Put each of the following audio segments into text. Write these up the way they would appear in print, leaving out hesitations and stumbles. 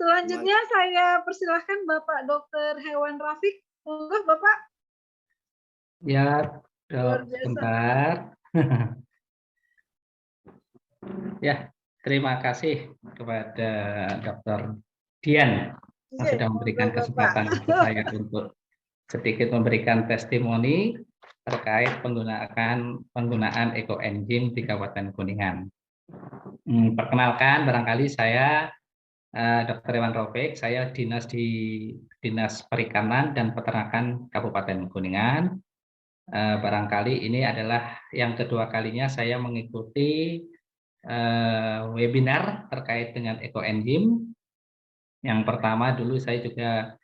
Selanjutnya saya persilahkan Bapak Dokter Hewan Rafiq. Monggo Bapak. Ya, Luar Dok, biasa. sebentar. Ya, terima kasih kepada Dokter Dian yang Oke, sudah monggo memberikan Bapak. kesempatan untuk saya untuk sedikit memberikan testimoni terkait penggunaan ekoenzim di Kabupaten Kuningan. Perkenalkan, barangkali saya Dr. Iwan Rafiq, saya dinas di Dinas Perikanan dan Peternakan Kabupaten Kuningan. Barangkali ini adalah yang kedua kalinya saya mengikuti webinar terkait dengan ekoenzim. Yang pertama dulu saya juga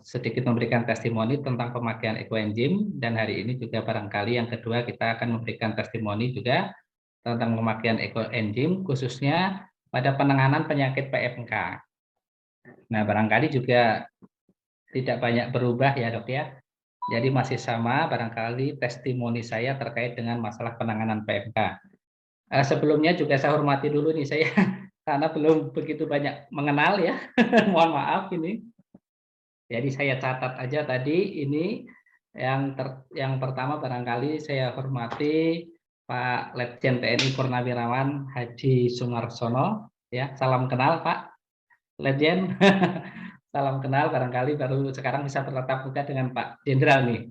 sedikit memberikan testimoni tentang pemakaian ekoenzim, dan hari ini juga barangkali yang kedua kita akan memberikan testimoni juga tentang pemakaian ekoenzim khususnya pada penanganan penyakit PMK. Nah, barangkali juga tidak banyak berubah ya Dok ya. Jadi masih sama barangkali testimoni saya terkait dengan masalah penanganan PMK. Sebelumnya juga saya hormati dulu nih saya karena belum begitu banyak mengenal ya. Mohon maaf ini. Jadi saya catat aja tadi ini yang pertama barangkali saya hormati Pak Letjen TNI Purnawirawan Haji Sunarsono ya. Salam kenal Pak Letjen. Salam kenal, barangkali baru sekarang bisa bertatap muka dengan Pak Jenderal nih.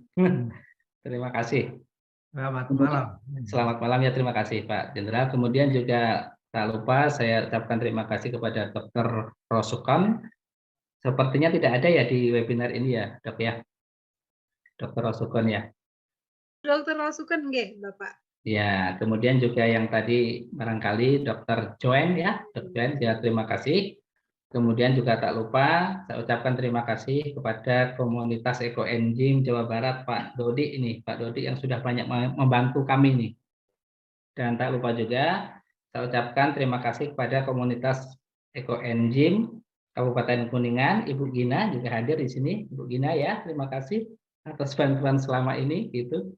Terima kasih. Selamat malam. Selamat malam ya, terima kasih Pak Jenderal. Kemudian juga tak lupa saya ucapkan terima kasih kepada Dr. Rosukon. Sepertinya tidak ada ya di webinar ini ya, Dok ya. Dr. Rosukon ya. Dokter Rasukan nggih, Bapak. Ya, kemudian juga yang tadi barangkali Dr. Joen ya, Dr. Joen ya, terima kasih. Kemudian juga tak lupa saya ucapkan terima kasih kepada komunitas ekoenzim Jawa Barat Pak Dodi ini, Pak Dodi yang sudah banyak membantu kami nih. Dan tak lupa juga saya ucapkan terima kasih kepada komunitas ekoenzim Kabupaten Kuningan, Ibu Gina juga hadir di sini, Ibu Gina ya, terima kasih atas bantuan selama ini gitu.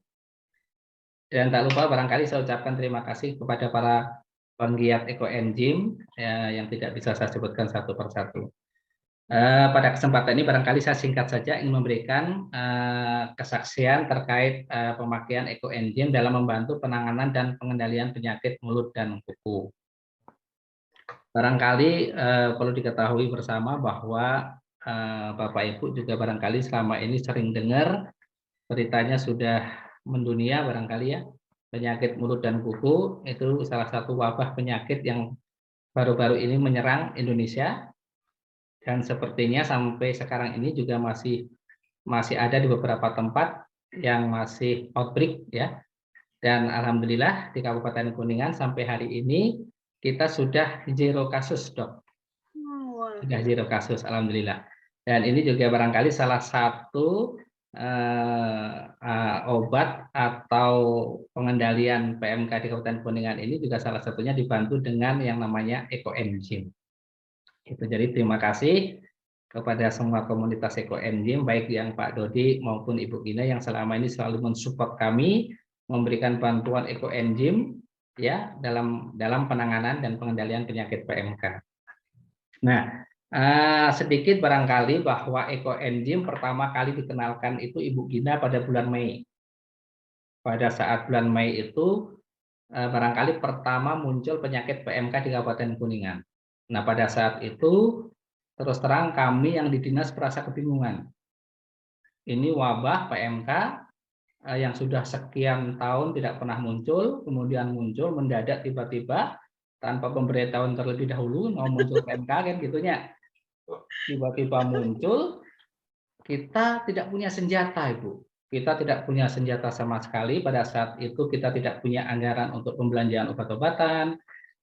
Dan tak lupa barangkali saya ucapkan terima kasih kepada para penggiat ekoenzim ya, yang tidak bisa saya sebutkan satu persatu. Pada kesempatan ini barangkali saya singkat saja ingin memberikan kesaksian terkait pemakaian ekoenzim dalam membantu penanganan dan pengendalian penyakit mulut dan kuku. Barangkali perlu diketahui bersama bahwa Bapak Ibu juga barangkali selama ini sering dengar beritanya sudah mendunia barangkali ya, penyakit mulut dan kuku itu salah satu wabah penyakit yang baru-baru ini menyerang Indonesia. Dan sepertinya sampai sekarang ini juga masih ada di beberapa tempat yang masih outbreak ya. Dan alhamdulillah di Kabupaten Kuningan sampai hari ini kita sudah 0 kasus, Dok. Sudah 0 kasus, alhamdulillah. Dan ini juga barangkali salah satu obat atau pengendalian PMK di Kabupaten Kuningan ini juga salah satunya dibantu dengan yang namanya ekoenzim. Itu jadi terima kasih kepada semua komunitas ekoenzim baik yang Pak Dodi maupun Ibu Gina yang selama ini selalu mensupport kami memberikan bantuan ekoenzim ya dalam penanganan dan pengendalian penyakit PMK. Nah, sedikit barangkali bahwa ekoenzim pertama kali dikenalkan itu Ibu Gina pada bulan Mei. Pada saat bulan Mei itu barangkali pertama muncul penyakit PMK di Kabupaten Kuningan. Nah, pada saat itu terus terang kami yang di dinas merasa kebingungan. Ini wabah PMK yang sudah sekian tahun tidak pernah muncul, kemudian muncul mendadak tiba-tiba tanpa pemberitahuan terlebih dahulu mau muncul PMK kan gitunya. Tiba-tiba muncul, kita tidak punya senjata, Ibu. Kita tidak punya senjata sama sekali. Pada saat itu kita tidak punya anggaran untuk pembelanjaan obat-obatan,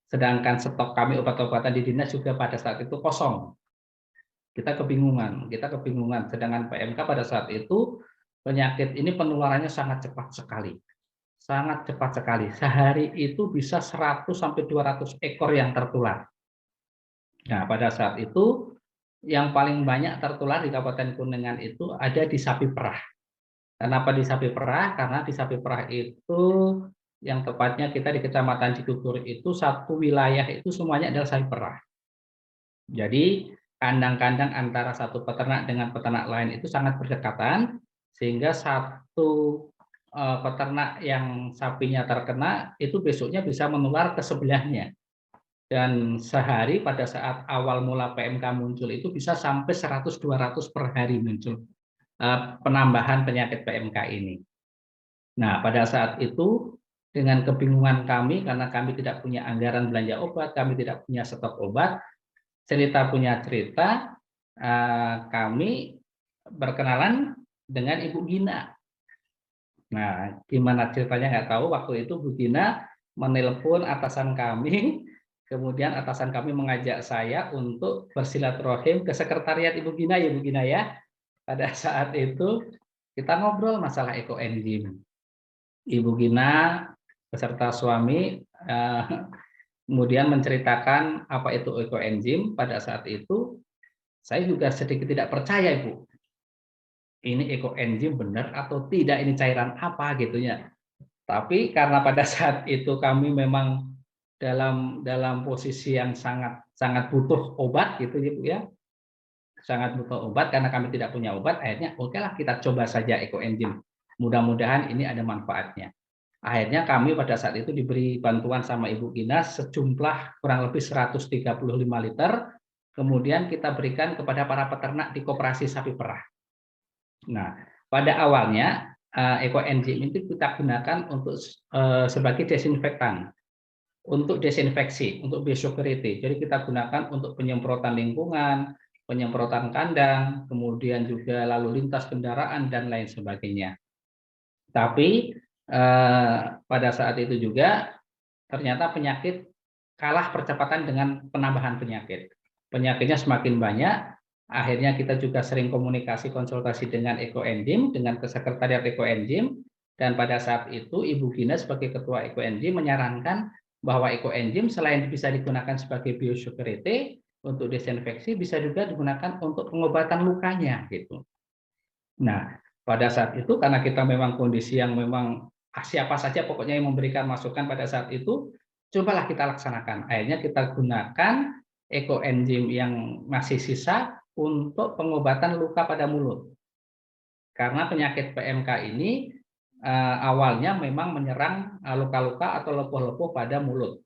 sedangkan stok kami obat-obatan di dinas juga pada saat itu kosong. Kita kebingungan. Sedangkan PMK pada saat itu penyakit ini penularannya sangat cepat sekali. Sangat cepat sekali. Sehari itu bisa 100 sampai 200 ekor yang tertular. Nah, pada saat itu yang paling banyak tertular di Kabupaten Kuningan itu ada di sapi perah. Kenapa di sapi perah? Karena di sapi perah itu yang tepatnya kita di Kecamatan Cigugur itu satu wilayah itu semuanya adalah sapi perah. Jadi kandang-kandang antara satu peternak dengan peternak lain itu sangat berdekatan, sehingga satu peternak yang sapinya terkena itu besoknya bisa menular ke sebelahnya. Dan sehari pada saat awal mula PMK muncul itu bisa sampai 100-200 per hari muncul penambahan penyakit PMK ini. Nah, pada saat itu dengan kebingungan kami karena kami tidak punya anggaran belanja obat, kami tidak punya stok obat, cerita punya cerita, kami berkenalan dengan Ibu Gina. Nah, gimana ceritanya nggak tahu, waktu itu Bu Gina menelpon atasan kami, kemudian atasan kami mengajak saya untuk bersilaturahim ke sekretariat Ibu Gina ya Bu Gina ya. Pada saat itu kita ngobrol masalah ekoenzim. Ibu Gina beserta suami kemudian menceritakan apa itu ekoenzim. Pada saat itu saya juga sedikit tidak percaya, Ibu. Ini ekoenzim benar atau tidak, ini cairan apa gitu ya. Tapi karena pada saat itu kami memang dalam posisi yang sangat sangat butuh obat gitu ya, Bu ya. Sangat butuh obat karena kami tidak punya obat, akhirnya oke lah kita coba saja ekoenzim. Mudah-mudahan ini ada manfaatnya. Akhirnya kami pada saat itu diberi bantuan sama Ibu Gina sejumlah kurang lebih 135 liter, kemudian kita berikan kepada para peternak di koperasi sapi perah. Nah, pada awalnya ekoenzim itu kita gunakan untuk sebagai desinfektan, untuk desinfeksi, untuk biosecurity. Jadi kita gunakan untuk penyemprotan lingkungan, penyemprotan kandang, kemudian juga lalu lintas kendaraan dan lain sebagainya. Tapi pada saat itu juga ternyata penyakit kalah percepatan dengan penambahan penyakit. Penyakitnya semakin banyak, akhirnya kita juga sering komunikasi konsultasi dengan ekoenzim, dengan sekretariat ekoenzim, dan pada saat itu Ibu Gina sebagai ketua ekoenzim menyarankan bahwa ekoenzim selain bisa digunakan sebagai biosecurity untuk desinfeksi, bisa juga digunakan untuk pengobatan lukanya gitu. Nah, pada saat itu karena kita memang kondisi yang memang siapa saja pokoknya yang memberikan masukan pada saat itu, cobalah kita laksanakan. Akhirnya kita gunakan ekoenzim yang masih sisa untuk pengobatan luka pada mulut. Karena penyakit PMK ini awalnya memang menyerang luka-luka atau lepuh-lepuh pada mulut,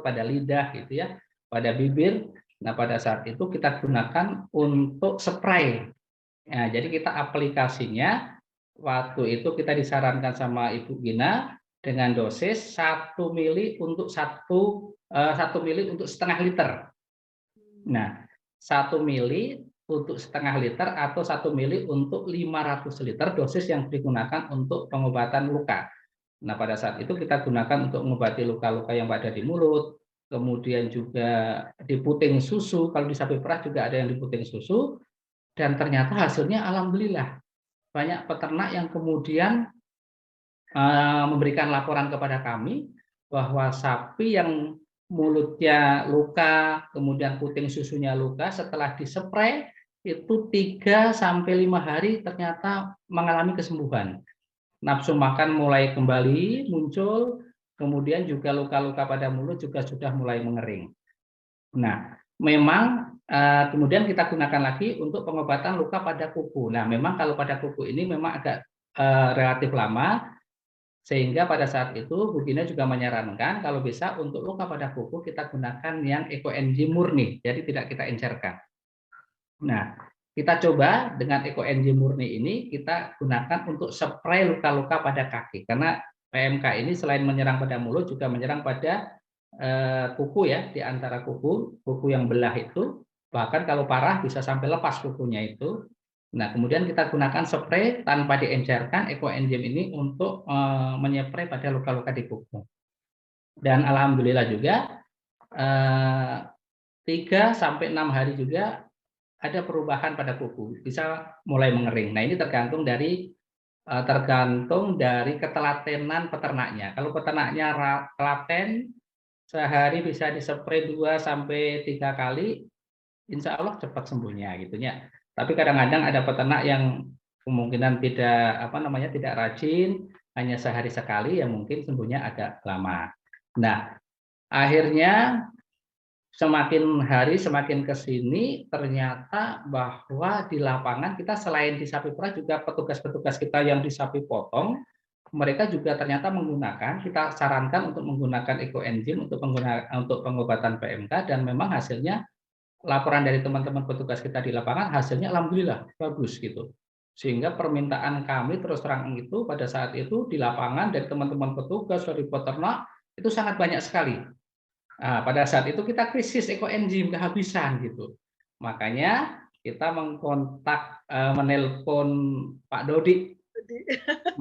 pada lidah gitu ya, pada bibir. Nah, pada saat itu kita gunakan untuk spray. Nah, jadi kita aplikasinya waktu itu kita disarankan sama Ibu Gina dengan dosis 1 mili untuk 1 mili untuk setengah liter. Nah, 1 mili untuk setengah liter atau 1 mili untuk 500 liter dosis yang digunakan untuk pengobatan luka. Nah, pada saat itu kita gunakan untuk mengobati luka-luka yang ada di mulut, kemudian juga di puting susu, kalau di sapi perah juga ada yang di puting susu, dan ternyata hasilnya alhamdulillah banyak peternak yang kemudian memberikan laporan kepada kami bahwa sapi yang mulutnya luka, kemudian puting susunya luka, setelah dispray itu 3 sampai 5 hari ternyata mengalami kesembuhan. Nafsu makan mulai kembali muncul, kemudian juga luka-luka pada mulut juga sudah mulai mengering. Nah, memang kemudian kita gunakan lagi untuk pengobatan luka pada kuku. Nah, memang kalau pada kuku ini memang agak relatif lama, sehingga pada saat itu Bu Gina juga menyarankan kalau bisa untuk luka pada kuku kita gunakan yang ekoenzim murni, jadi tidak kita encerkan. Nah, kita coba dengan ekoenzim murni ini kita gunakan untuk spray luka-luka pada kaki, karena PMK ini selain menyerang pada mulut juga menyerang pada kuku ya, di antara kuku yang belah itu, bahkan kalau parah bisa sampai lepas kukunya itu. Nah, kemudian kita gunakan spray tanpa diencerkan ekoenzim ini untuk menyepray pada luka-luka di kuku. Dan alhamdulillah juga 3 sampai 6 hari juga ada perubahan pada kuku, bisa mulai mengering. Nah, ini tergantung dari ketelatenan peternaknya. Kalau peternaknya telaten, sehari bisa dispray 2 sampai 3 kali, insya Allah cepat sembuhnya gitu ya. Tapi kadang-kadang ada peternak yang kemungkinan tidak rajin, hanya sehari sekali, ya mungkin sembuhnya agak lama. Nah, akhirnya semakin hari semakin ke sini ternyata bahwa di lapangan kita selain di sapi perah juga petugas-petugas kita yang di sapi potong, mereka juga ternyata menggunakan, kita sarankan untuk menggunakan ekoenzim untuk pengobatan PMK, dan memang hasilnya laporan dari teman-teman petugas kita di lapangan hasilnya alhamdulillah bagus gitu. Sehingga permintaan kami terus terang itu pada saat itu di lapangan dari teman-teman petugas dari peternak itu sangat banyak sekali. Nah, pada saat itu kita krisis ekoenzim kehabisan gitu. Makanya kita mengkontak menelpon Pak Dodi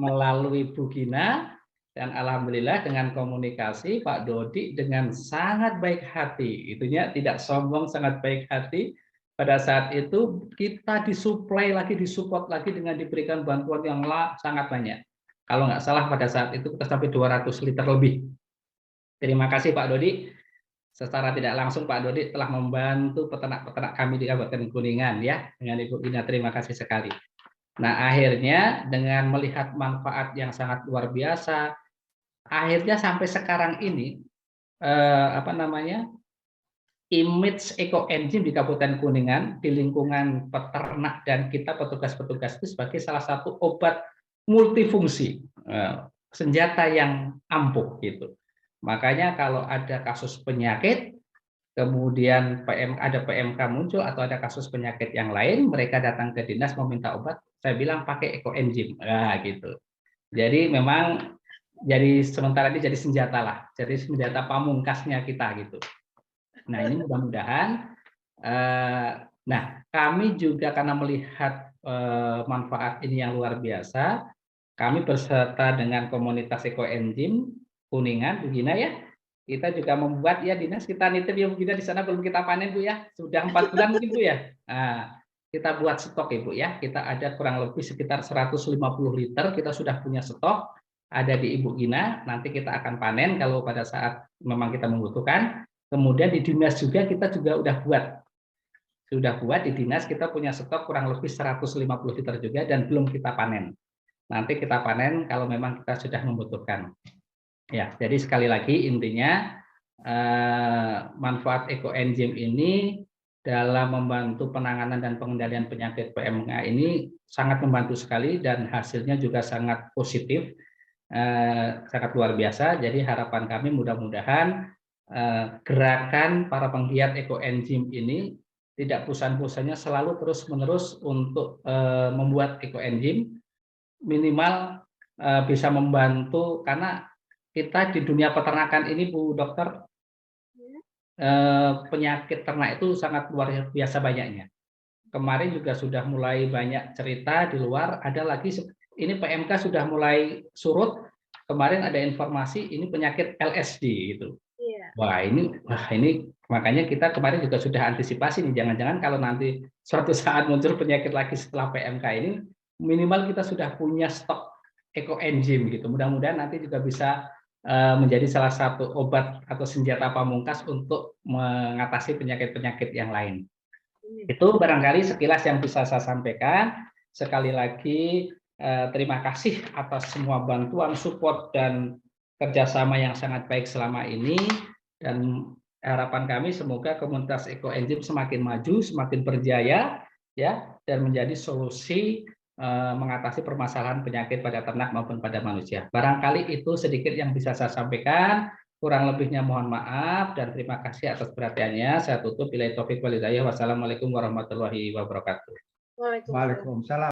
melalui Bu Gina, dan alhamdulillah dengan komunikasi Pak Dodi dengan sangat baik hati, itunya tidak sombong, sangat baik hati. Pada saat itu kita disuplai lagi, disupport lagi dengan diberikan bantuan yang sangat banyak. Kalau nggak salah pada saat itu kita sampai 200 liter lebih. Terima kasih Pak Dodi. Secara tidak langsung Pak Dodi telah membantu peternak-peternak kami di Kabupaten Kuningan ya, dengan Ibu Gina, terima kasih sekali. Nah, akhirnya dengan melihat manfaat yang sangat luar biasa, akhirnya sampai sekarang ini image ekoenzim di Kabupaten Kuningan di lingkungan peternak dan kita petugas-petugas itu sebagai salah satu obat multifungsi, senjata yang ampuh gitu. Makanya kalau ada kasus penyakit, kemudian ada PMK muncul atau ada kasus penyakit yang lain, mereka datang ke dinas meminta obat, saya bilang pakai ekoenzim, nah gitu. Jadi memang jadi sementara ini jadi senjata lah, jadi senjata pamungkasnya kita gitu. Nah ini mudah-mudahan, nah kami juga karena melihat manfaat ini yang luar biasa, kami berserta dengan komunitas ekoenzim Kuningan, Bu Gina ya, kita juga membuat ya dinas, kita nitip ya Bu Gina di sana belum kita panen Bu ya, sudah 4 bulan mungkin Bu ya. Nah, kita buat stok ya Bu ya, kita ada kurang lebih sekitar 150 liter, kita sudah punya stok, ada di Ibu Gina, nanti kita akan panen kalau pada saat memang kita membutuhkan. Kemudian di dinas juga kita juga sudah buat di dinas, kita punya stok kurang lebih 150 liter juga dan belum kita panen. Nanti kita panen kalau memang kita sudah membutuhkan. Ya, jadi sekali lagi intinya manfaat ekoenzim ini dalam membantu penanganan dan pengendalian penyakit PMK ini sangat membantu sekali dan hasilnya juga sangat positif, sangat luar biasa. Jadi harapan kami mudah-mudahan gerakan para penggiat ekoenzim ini tidak bosan-bosannya selalu terus-menerus untuk membuat ekoenzim, minimal bisa membantu karena kita di dunia peternakan ini Bu Dokter, penyakit ternak itu sangat luar biasa banyaknya. Kemarin juga sudah mulai banyak cerita di luar, ada lagi ini PMK sudah mulai surut, kemarin ada informasi ini penyakit LSD gitu. Wah ini makanya kita kemarin juga sudah antisipasi nih, jangan-jangan kalau nanti suatu saat muncul penyakit lagi setelah PMK ini, minimal kita sudah punya stok ekoenzim gitu. Mudah-mudahan nanti juga bisa menjadi salah satu obat atau senjata pamungkas untuk mengatasi penyakit-penyakit yang lain. Itu barangkali sekilas yang bisa saya sampaikan. Sekali lagi terima kasih atas semua bantuan, support, dan kerjasama yang sangat baik selama ini. Dan harapan kami semoga komunitas ekoenzim semakin maju, semakin berjaya, ya, dan menjadi solusi mengatasi permasalahan penyakit pada ternak maupun pada manusia. Barangkali itu sedikit yang bisa saya sampaikan. Kurang lebihnya mohon maaf dan terima kasih atas perhatiannya. Saya tutup. Billahi taufiq wal hidayah. Wassalamualaikum warahmatullahi wabarakatuh. Waalaikumsalam.